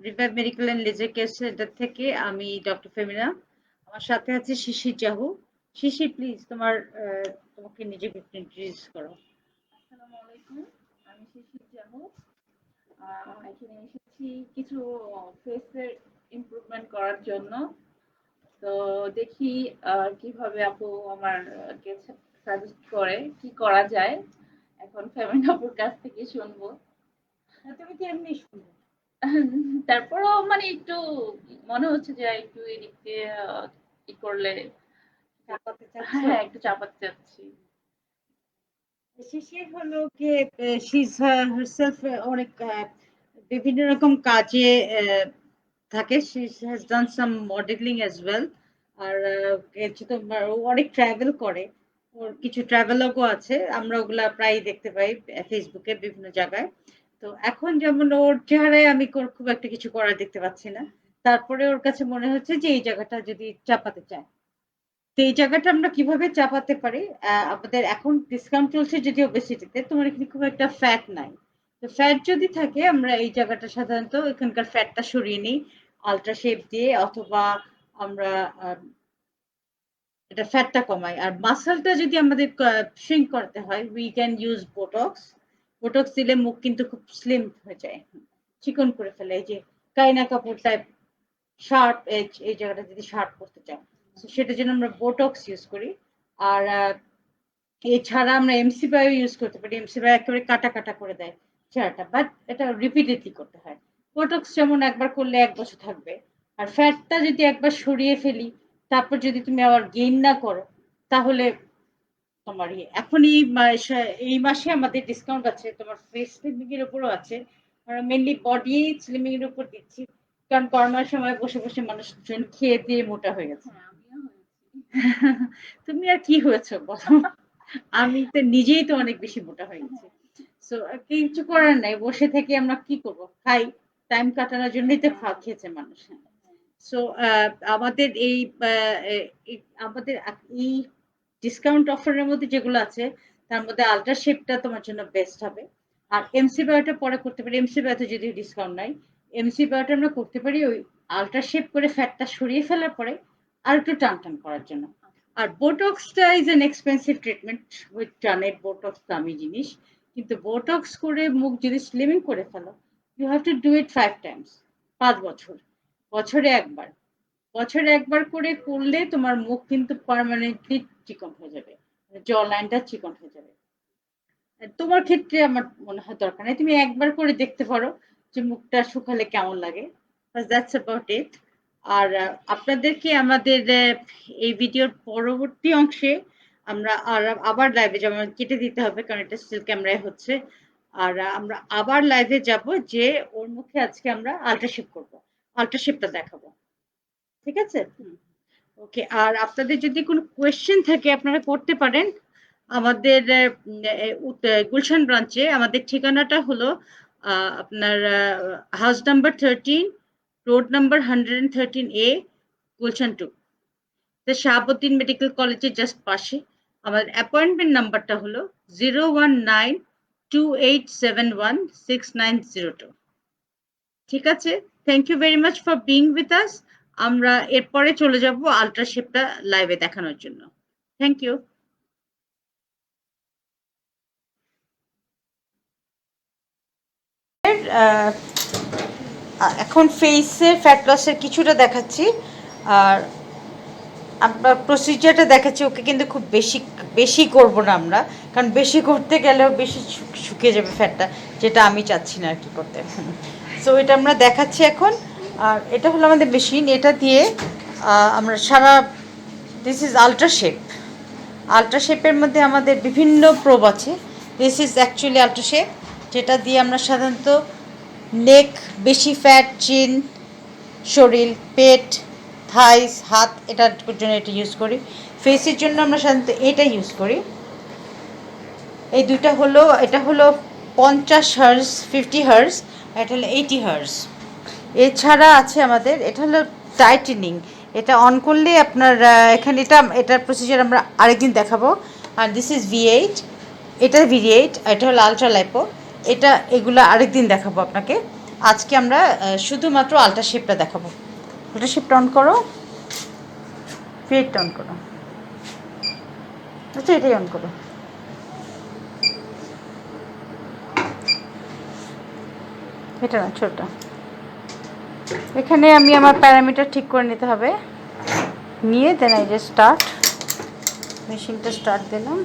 Revive medical and laser care centre থেকে আমি doctor Femina. আমার সাথে আছে শিশির জাহু। শিশির প্লিজ তোমাকে নিজেকে ইন্ট্রোডিউস করো। আসসালামু আলাইকুম, আমি শিশির জাহু। এখানে এসেছি কিছু ফেসের ইমপ্রুভমেন্ট করার জন্য। তো দেখি কিভাবে আপু আমারকে সাজেস্ট করে কি করা যায়। এখন ফেমিনা আপুর কাছ থেকে শুনবো। তুমি কি এমনি শুনো? তারপরও মানে একটু মনে হচ্ছে যে একটু এদিক দিয়ে কি করলে চাপাতে চাচ্ছ? হ্যাঁ একটু চাপাতে চাচ্ছি। শিশির হলো গিয়ে শিজ হারসেলফ অনেক বিভিন্ন রকম কাজে থাকে। She has done some modelling as well. আর হচ্ছে তোমার ও অনেক ট্রাভেল করে। ওর কিছু ট্রাভেলগও আছে, আমরা ওগুলা প্রায় দেখতে পাই ফেসবুকে বিভিন্ন জায়গায়। তো এখন যেমন ওর চেহারায় আমি খুব একটা কিছু করার দেখতে পাচ্ছি না। তারপরে ওর কাছে মনে হচ্ছে যে এই জায়গাটা যদি চাপাতে চায়, তো এই জায়গাটা আমরা কিভাবে চাপাতে পারি। আমাদের এখন ডিসকাউন্ট চলছে যদিও ওবেসিটিতে, তোমার এখানে খুব একটা ফ্যাট নাই। তো ফ্যাট যদি থাকে আমরা এই জায়গাটা সাধারণত এখানকার ফ্যাটটা সরিয়ে নিই আলট্রা শেপ দিয়ে, অথবা আমরা এটা ফ্যাটটা কমাই। আর মাসলটা যদি আমাদের শ্রিঙ্ক করতে হয়, we can use botox. Botox দিলে মুখ কিন্তু খুব স্লিম হয়ে যায়, চিকন করে ফেলে। এই যে কাইনা কাপুর টাইপ শার্প এজ, এই জায়গাটা যদি শার্প করতে চাও, তো সেটার জন্য আমরা বোটক্স ইউজ করি। আর এছাড়া আমরা এমসি বায়ো ইউজ করতে পারি। এমসি বায়ো একেবারে কাটা কাটা করে দেয় চেহারাটা, বাট এটা রিপিটেডলি করতে হয়। বোটক্স যেমন একবার করলে 1 বছর থাকবে। আর ফ্যাটটা যদি একবার সরিয়ে ফেলি, তারপর যদি তুমি আবার গেইন না করো, তাহলে তোমার এখন এই মাসে আমাদের ডিসকাউন্ট আছে, তোমার ফেস স্লিমিং এর উপরও আছে। আমরা মেনলি বডি স্লিমিং এর উপর দিচ্ছি, কারণ করোনার সময় বসে বসে মানুষজন খেয়ে দিয়ে মোটা হয়ে গেছে। হ্যাঁ আমিও হয়েছি। তুমি আর কি হয়েছো বলো? আমি তো নিজেই তো অনেক বেশি মোটা হয়ে গেছি। সো কিছু করার নাই, বসে থেকে আমরা কি করব, খাই। টাইম কাটানোর জন্যই তো খেয়েছে মানুষ। সো আমাদের আমাদের এই ডিসকাউন্ট অফারের মধ্যে যেগুলো আছে, তার মধ্যে আলট্রা শেপটা তোমার জন্য বেস্ট হবে। আর এমসি বায়োটা পরে করতে পারি, এমসি বায়োতে যদি ডিসকাউন্ট নাই, এমসি বায়োটা আমরা করতে পারি ওই আলট্রা শেপ করে ফ্যাটটা সরিয়ে ফেলার পরে আর একটু টান টান করার জন্য। আর বোটক্সটা is an expensive treatment, with টানে বোটক্স দামি জিনিস। কিন্তু বোটক্স করে মুখ যদি স্লিমিং করে ফেলো, you have to do it 5 times, 5 বছর, বছরে একবার। বছরে একবার করে করলে তোমার মুখ কিন্তু পার্মানেন্টলি চিকন হয়ে যাবে, জ লাইনটা চিকন হয়ে যাবে। তোমার ক্ষেত্রে আমার মনে হয় দরকার নেই, তুমি একবার করে দেখতে পারো যে মুখটা শুকালে কেমন লাগে। That's about it. আর আপনাদেরকে আমাদের এই ভিডিওর পরবর্তী অংশে আমরা আবার লাইভে, যেমন কেটে দিতে হবে কারণ এটা স্টিল ক্যামেরায় হচ্ছে। আর আমরা আবার লাইভে যাব, যে ওর মুখে আজকে আমরা আল্ট্রাশেপ করবো, আল্ট্রাশেপটা দেখাবো। ঠিক আছে? ওকে। আর আপনাদের যদি কোনো কোয়েশ্চেন থাকে আপনারা করতে পারেন আমাদের গুলশান ব্রাঞ্চে। আমাদের ঠিকানাটা হলো আপনার house number 13, road number 113A, Gulshan 2, Shahabuddin medical কলেজের জাস্ট পাশে। আমার অ্যাপয়েন্টমেন্ট নাম্বারটা হলো 01928716902। ঠিক আছে? Thank you very much for being with us. আমরা এরপরে চলে যাব আল্ট্রাশেপটা লাইভে দেখানোর জন্য। Thank you. এখন ফেসে ফ্যাট লসের কিছুটা দেখাচ্ছি, আর আমরা প্রসিজারটা দেখাচ্ছি। ওকে কিন্তু খুব বেশি বেশি করব না আমরা, কারণ বেশি করতে গেলেও বেশি শুকিয়ে যাবে ফ্যাটটা, যেটা আমি চাচ্ছি না আর কি করতে। সো এটা আমরা দেখাচ্ছি এখন। আর এটা হলো আমাদের মেশিন, এটা দিয়ে আমরা সারা, দিস ইজ আল্ট্রাশেপ। আল্ট্রাশেপের মধ্যে আমাদের বিভিন্ন প্রোব আছে। দিস ইজ অ্যাকচুয়ালি আল্ট্রাশেপ, যেটা দিয়ে আমরা সাধারণত নেক, বেশি ফ্যাট, চিন, শরীর, পেট, থাইস, হাত, এটার জন্য এটা ইউজ করি। ফেসের জন্য আমরা সাধারণত এটা ইউজ করি। এই দুইটা হলো, এটা হলো 50 হার্জ, 50 হার্জ, এটা হলো 80 হার্জ। এছাড়া আছে আমাদের, এটা হলো টাইটেনিং। এটা অন করলে আপনার এখানে এটার প্রসিজার আমরা আরেকদিন দেখাবো। আর দিস ইজ V8, এটা V8, এটা হলো আলট্রা লাইপো, এগুলো আরেকদিন দেখাবো আপনাকে। আজকে আমরা শুধুমাত্র আলট্রা শেপটা দেখাবো। আলট্রা শেপটা অন করো, ফিটটা অন করো, আচ্ছা এটাই অন করো। এটা না, ছোটটা। এখানে আমি আমার প্যারামিটার ঠিক করে নিতে হবে, নিয়ে দেন এই যে স্টার্ট, মেশিনটা স্টার্ট দিলাম।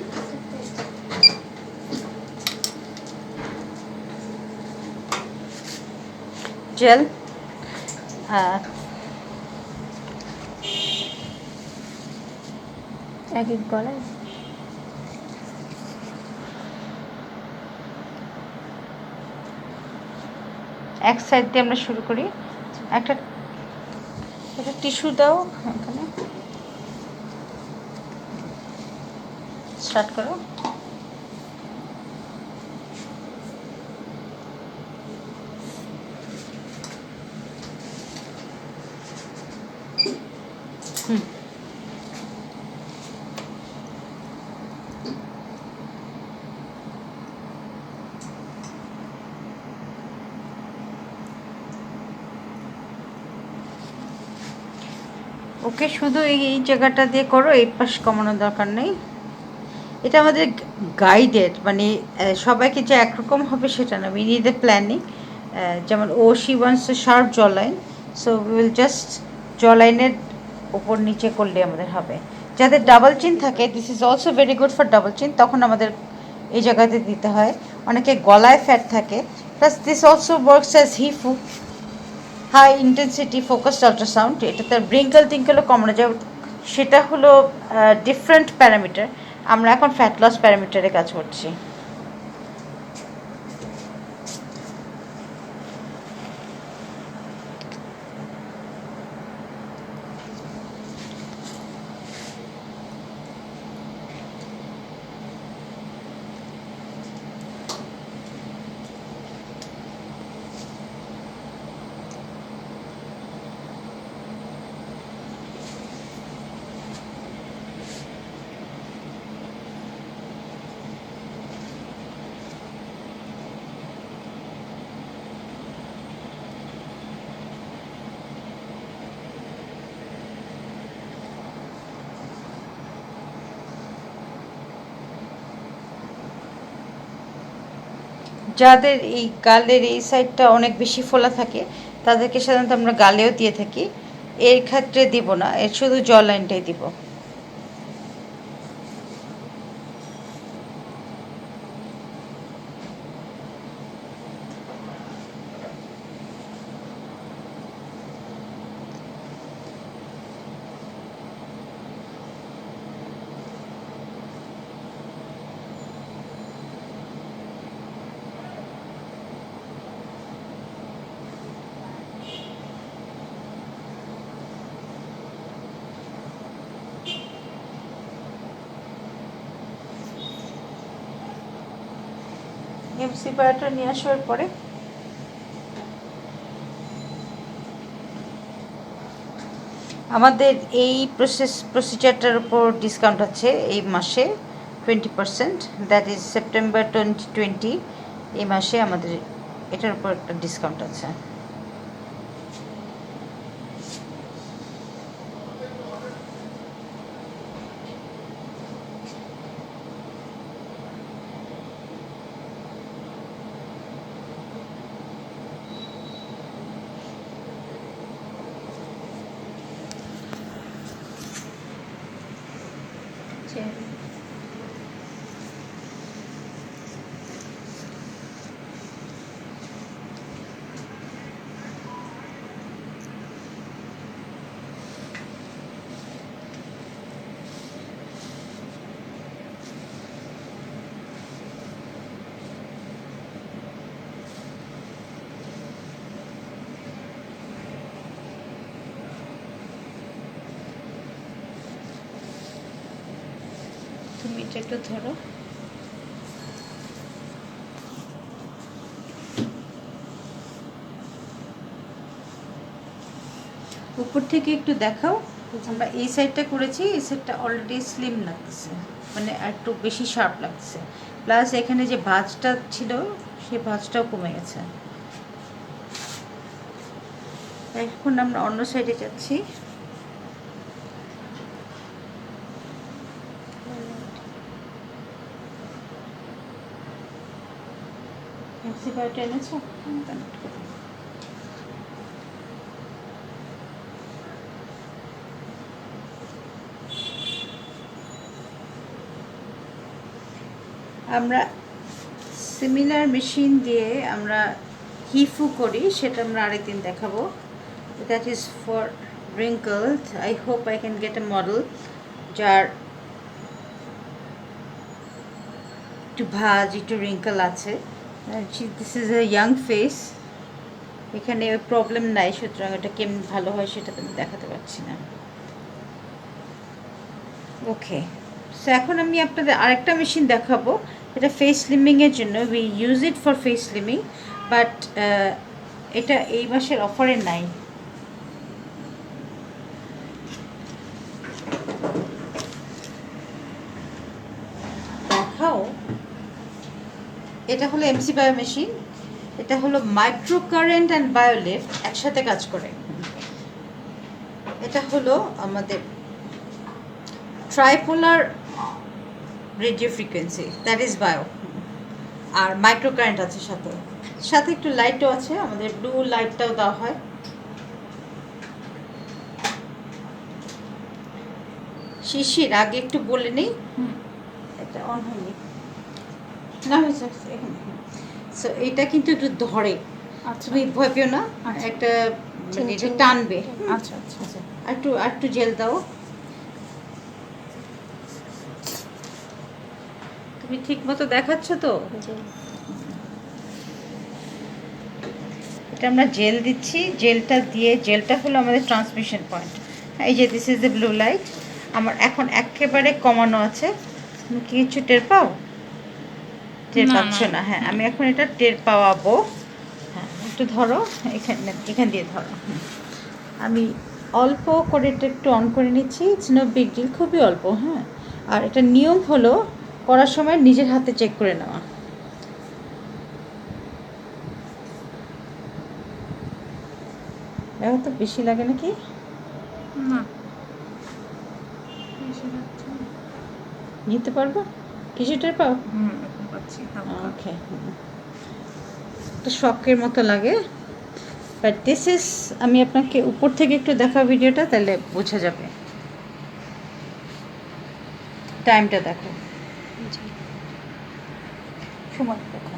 জেল এক এক গলায় এক সাইড দিয়ে আমরা শুরু করি। একটা টিস্যু দাও, এখানে স্টার্ট করো। ওকে, শুধু এই জায়গাটা দিয়ে করো, এই পাশ কমানোর দরকার নেই। এটা আমাদের গাইডেড, মানে সবাইকে যে একরকম হবে সেটা না, উই নিড এ প্ল্যানিং। যেমন শি ওয়ান্টস এ শার্প জ line, so we will just জ লাইনের ওপর নিচে করলে আমাদের হবে। যাদের ডাবল চিন থাকে, this is also very good for double চিন, তখন আমাদের এই জায়গাতে দিতে হয়। অনেকে গলায় ফ্যাট থাকে, plus this also works as HIFU, high intensity focused ultrasound. এটা তার ব্রিঙ্কল টিঙ্কলও কমানো যায়, সেটা হলো ডিফারেন্ট প্যারামিটার। আমরা এখন ফ্যাট লস প্যারামিটারে কাজ করছি। যাদের এই গালের এই সাইডটা অনেক বেশি ফোলা থাকে, তাদেরকে সাধারণত আমরা গালেও দিয়ে থাকি, এর ক্ষেত্রে দিব না, এর শুধু জ লাইনটাই দিব। এমসি বায়োটা নিয়ে আসার পরে আমাদের এই প্রসিজারটার উপর ডিসকাউন্ট আছে এই মাসে 20%, দ্যাট ইজ সেপ্টেম্বর 2020। এই মাসে আমাদের এটার উপর একটা ডিসকাউন্ট আছে। তুমি এটা একটু ধরো, উপর থেকে একটু দেখাও। আমরা এই সাইডটা করেছি, এই সাইডটা অলরেডি স্লিম লাগছে, মানে একটু বেশি শার্প লাগছে, প্লাস এখানে যে ভাঁজটা ছিল সেই ভাঁজটাও কমে গেছে। এখন আমরা অন্য সাইডে যাচ্ছি। এমসি বায়োটা এনেছো? আমরা সিমিলার মেশিন দিয়ে আমরা হিফু করি, সেটা আমরা আরেকদিন দেখাবো। That is for wrinkled. I hope I can get a model যার একটু ভাঁজ, একটু wrinkle আছে। This is a young face, এখানে প্রবলেম নাই, সুতরাং এটা কেমন ভালো হয় সেটা তো আমি দেখাতে পারছি না। ওকে, সো এখন আমি আপনাদের আরেকটা মেশিন দেখাবো, এটা ফেস স্লিমিংয়ের জন্য। We use it for face slimming, but এটা এই মাসের অফারে নাই। দেখাও, এটা হলো এমসি বায়ো মেশিন। এটা হলো মাইক্রো কারেন্ট অ্যান্ড বায়োলিফট একসাথে কাজ করে। এটা হলো আমাদের tripolar radio frequency, that is bio, আর মাইক্রো কারেন্ট আছে সাথে, সাথে একটু লাইটও আছে, আমাদের ব্লু লাইটটাও দেওয়া হয়। শিশির আগে একটু বলে নিই, এটা অন হয়নি না, হয়েছে এখানে। সো এটা কিন্তু একটু ধরে, তুমি ভয় পেও না, একটা মানে এটা টানবে। আচ্ছা আচ্ছা আচ্ছা, একটু জেল দাও। তুমি ঠিক মতো দেখাচ্ছ তো? এটা আমরা জেল দিচ্ছি, জেলটা দিয়ে, জেলটা হলো আমাদের ট্রান্সমিশন পয়েন্ট। এই যে this is the blue light, আমার এখন একেবারে কমানো আছে। তুমি কি কিছু টের পাও? টের পাচ্ছ না? হ্যাঁ, আমি এখন এটা টের পাওয়াবো। হ্যাঁ, একটু ধরো, এখান দিয়ে ধরো। আমি অল্প করে এটা একটু অন করে নিচ্ছি, ইটস নো বিগ ডিল, খুবই অল্প। হ্যাঁ, আর এটা নিয়ম হলো করার সময় নিজের হাতে চেক করে নেওয়া। দেখো তো বেশি লাগে নাকি? না নিতে পারবো? কিছু টের পাও? পাচ্ছি। ওকে, তো শকের মতো লাগে, বাট দিস ইজ, আমি আপনাকে উপর থেকে একটু দেখা ভিডিওটা, তাহলে বোঝা যাবে। টাইমটা দেখো, সময় দেখো।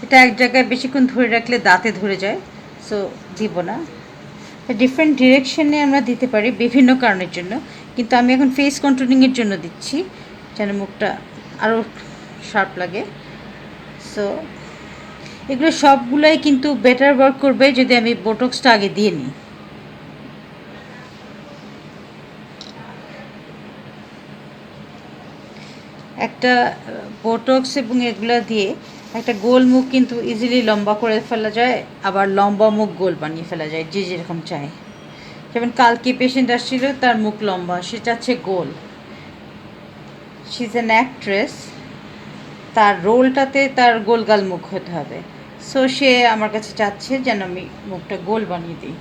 এটা এক জায়গায় বেশিক্ষণ ধরে রাখলে দাঁতে ধরে যায়, সো দিব না। ডিফারেন্ট ডিরেকশনে আমরা দিতে পারি বিভিন্ন কারণের জন্য, কিন্তু আমি এখন ফেস কন্ট্রোলিংয়ের জন্য দিচ্ছি, যেন মুখটা আরও শার্প লাগে। সো এগুলো সবগুলোই কিন্তু বেটার ওয়ার্ক করবে যদি আমি বোটক্সটা আগে দিয়ে নিই। একটা বোটক্স এবং এগুলো দিয়ে একটা গোল মুখ কিন্তু ইজিলি লম্বা করে ফেলা যায়, আবার লম্বা মুখ গোল বানিয়ে ফেলা যায়, যে যেরকম চায়। যেমন কালকে পেশেন্ট আসছিল, তার মুখ লম্বা, সে চাচ্ছে গোল। শি ইজ অ্যান অ্যাক্ট্রেস, তার রোলটাতে তার গোলগাল মুখ হতে হবে। সো সে আমার কাছে চাচ্ছে যেন আমি মুখটা গোল বানিয়ে দিই।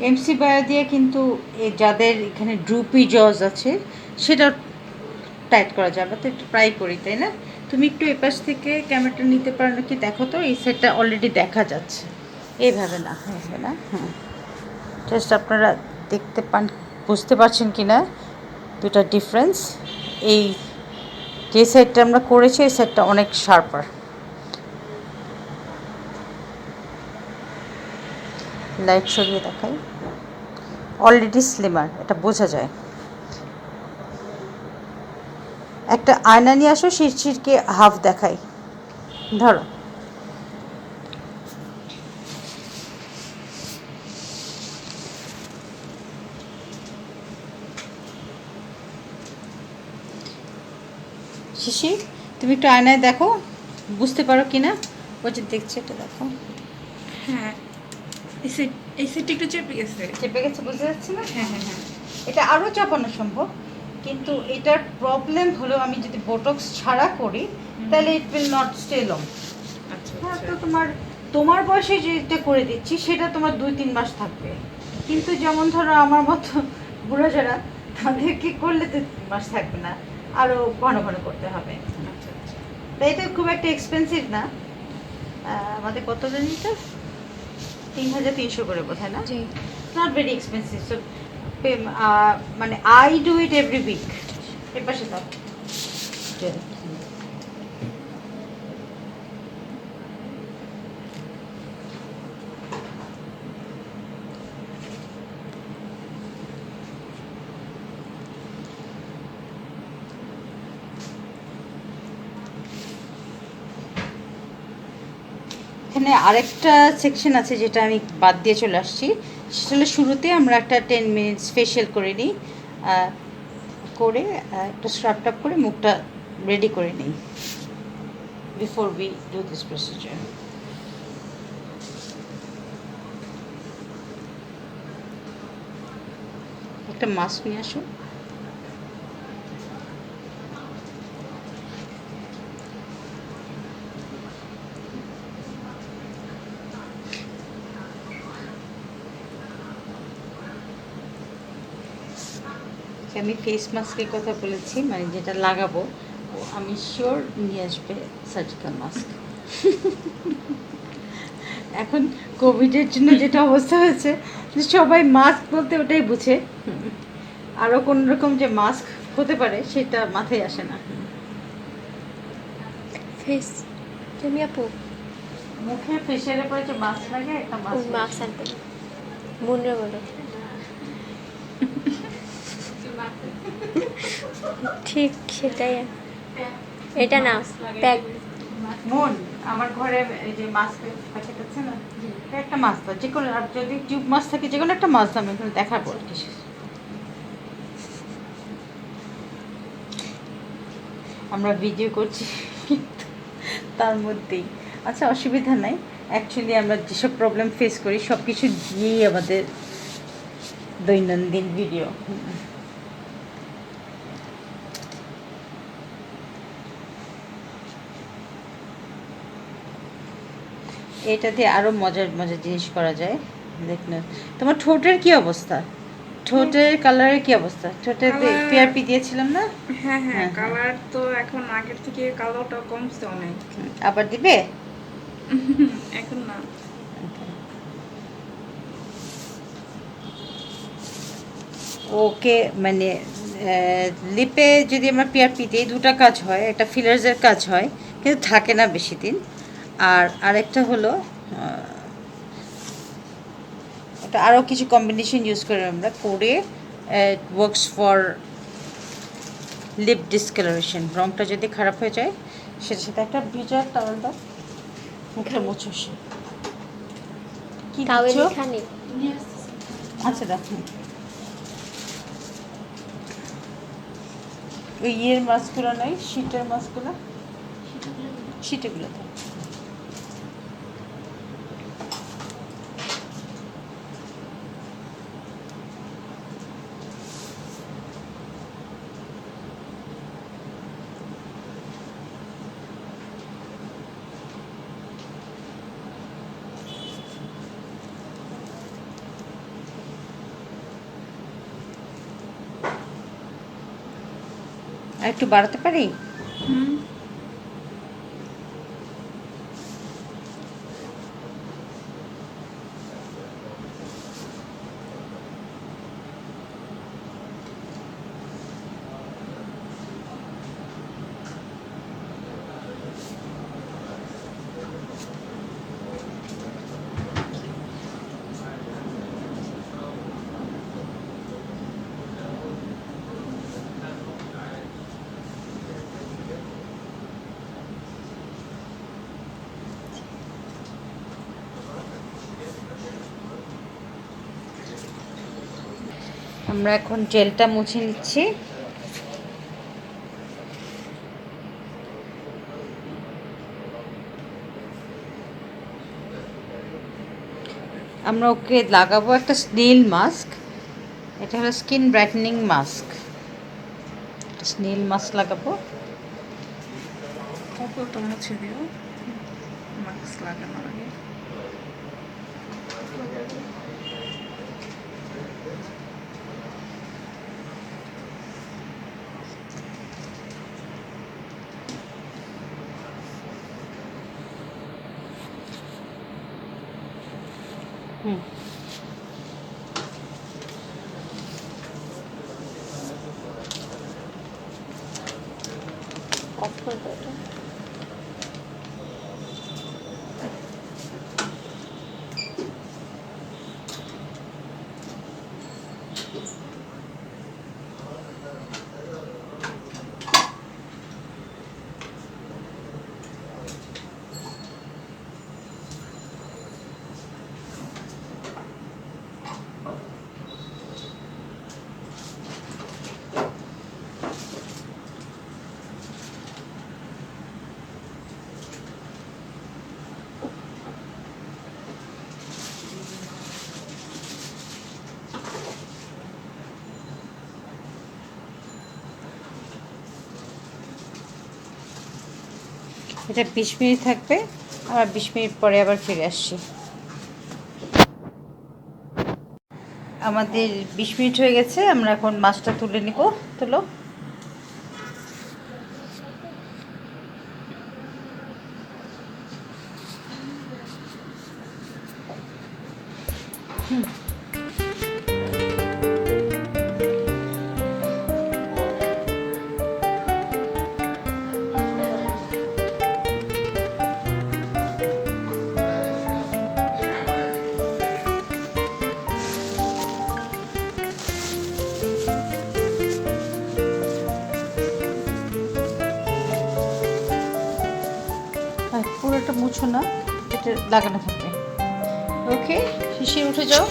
এমসি বায়ো দিয়ে কিন্তু যাদের এখানে ড্রুপি জজ আছে সেটা টাইট করা যাবে, তো একটু ট্রাই করি, তাই না? তুমি একটু এপাশ থেকে ক্যামেরাটা নিতে পারো নাকি দেখো তো, এই সেটটা অলরেডি দেখা যাচ্ছে, এইভাবে না, এইভাবে না। হ্যাঁ, জাস্ট আপনারা দেখতে পান, বুঝতে পারছেন কি না দুটা ডিফারেন্স? এই যে সেটটা আমরা করেছি, এই সেটটা অনেক শার্পার। লাইট সরিয়ে দেখাই, অলরেডি স্লিমার, এটা বোঝা যায়। একটা আয়না নিয়ে আসো, শিরশিরকে হাফ দেখাই, ধরো। শিশির, তুমি একটু আয়নায় দেখো, বুঝতে পারো কিনা ওই যে দেখছে এটা দেখো হ্যাঁ এই সেটটা একটু চেপে গেছে। চেপে গেছে, বুঝতে যাচ্ছে না? হ্যাঁ হ্যাঁ হ্যাঁ এটা আরও চাপানো সম্ভব, কিন্তু এটার প্রবলেম হলো আমি যদি বোটক্স ছাড়া করি তাহলে it will not stay long. আচ্ছা হ্যাঁ, তো আচ্ছা তোমার বয়সে যেটা করে দিচ্ছি সেটা তোমার 2-3 মাস থাকবে, কিন্তু যেমন ধরো আমার মতো বুড়ো যারা, তাদেরকে করলে তো 3 মাস থাকবে না, আরও ঘন ঘন করতে হবে। আচ্ছা আচ্ছা তাই এটা খুব একটা এক্সপেন্সিভ না। আমাদের কত জানি তো 3300 করে বোধ হয় না, জি নট ভেরি এক্সপেন্সিভ। সো মানে I do it every week. এর পাশে দাও। এখানে আরেকটা সেকশন আছে যেটা আমি বাদ দিয়ে চলে আসছি, সেটা হলো শুরুতে আমরা একটা 10 মিনিটস ফেশিয়াল করে নিই, করে একটা স্ক্রাব টাপ করে মুখটা রেডি করে নিই before we do this procedure. একটা মাস্ক নিয়ে আসো। আমি ফেস মাস্কের কথা বলেছি, মানে যেটা লাগাবো, আমি শিওর নিয়ে আসবে সার্জিক্যাল মাস্ক। এখন কোভিডের জন্য যেটা অবস্থা হয়েছে, যে সবাই মাস্ক বলতে ওটাই বুঝে, আরও কোন রকম যে মাস্ক হতে পারে সেটা মাথায় আসে না। ফেস তুমি আপু মুখে ফেশিয়ালের পরে যে মাস্ক লাগে, একটা মাস্ক মাস্ক আনবে মনে বলো ঠিক সেটাই এটা না প্যাক মন আমার ঘরে এই যে মাস্ক প্যাকেট আছে না, এটা একটা মাস্ক দাও, যে কোনো, আর যদি টিউব মাস্ক থাকে যে কোনো একটা মাস্ক আমি এখানে দেখাবো আর কি। আমরা ভিডিও করছি কিন্তু তার মধ্যেই, আচ্ছা অসুবিধা নাই। অ্যাকচুয়ালি আমরা যেসব প্রবলেম ফেস করি সব কিছু দিয়েই আমাদের দৈনন্দিন ভিডিও। এটা দিয়ে আরও মজার মজার জিনিস করা যায়। দেখুন তোমার ঠোঁটের কি অবস্থা, ঠোঁটের কালারের কি অবস্থা? ঠোঁটের Colour- পিআরপি দিয়েছিলাম না? হ্যাঁ হ্যাঁ হ্যাঁ, কালার তো এখন আগের থেকে কালোটা কমছে অনেক। আবার দিবে? এখন না ওকে, মানে লিপে যদি আমরা পিআরপি দিই দুটো কাজ হয়, একটা ফিলার্সের কাজ হয় কিন্তু থাকে না বেশি দিন, আর আরেকটা হলো এটা আরও কিছু কম্বিনেশন ইউজ করে আমরা করে ওয়ার্কস ফর লিপ ডিসকালারেশন। রঙটা যদি খারাপ হয়ে যায় সেটার সাথে একটা ভিজা টাওয়াল দাও, মুখটা মুছো। কি তাওয়েল দিচ্ছ? এখানে আচ্ছা দেখো ওই ইয়ের মাছগুলো নাই, শীতের মাছগুলো, শীতেগুলো তো আর একটু বাড়াতে পারি? হুম আমরা এখন জেলটা মুছে নিচ্ছি। আমরা ওকে লাগাবো একটা স্নেল মাস্ক। এটা হলো skin brightening mask. Snail mask লাগাবো। কপালটা মুছে দিও মাস্ক লাগানোর আগে। হুম, অফ করে দাও এটা। এটা 20 মিনিট থাকবে, আবার 20 মিনিট পরে আবার ফিরে আসছি। আমাদের 20 মিনিট হয়ে গেছে, আমরা এখন মাছটা তুলে নিব। তুলো। আর পুরোটা মুছো না, এটা লাগানো থাকবে। ওকে, শিশির উঠে যাও।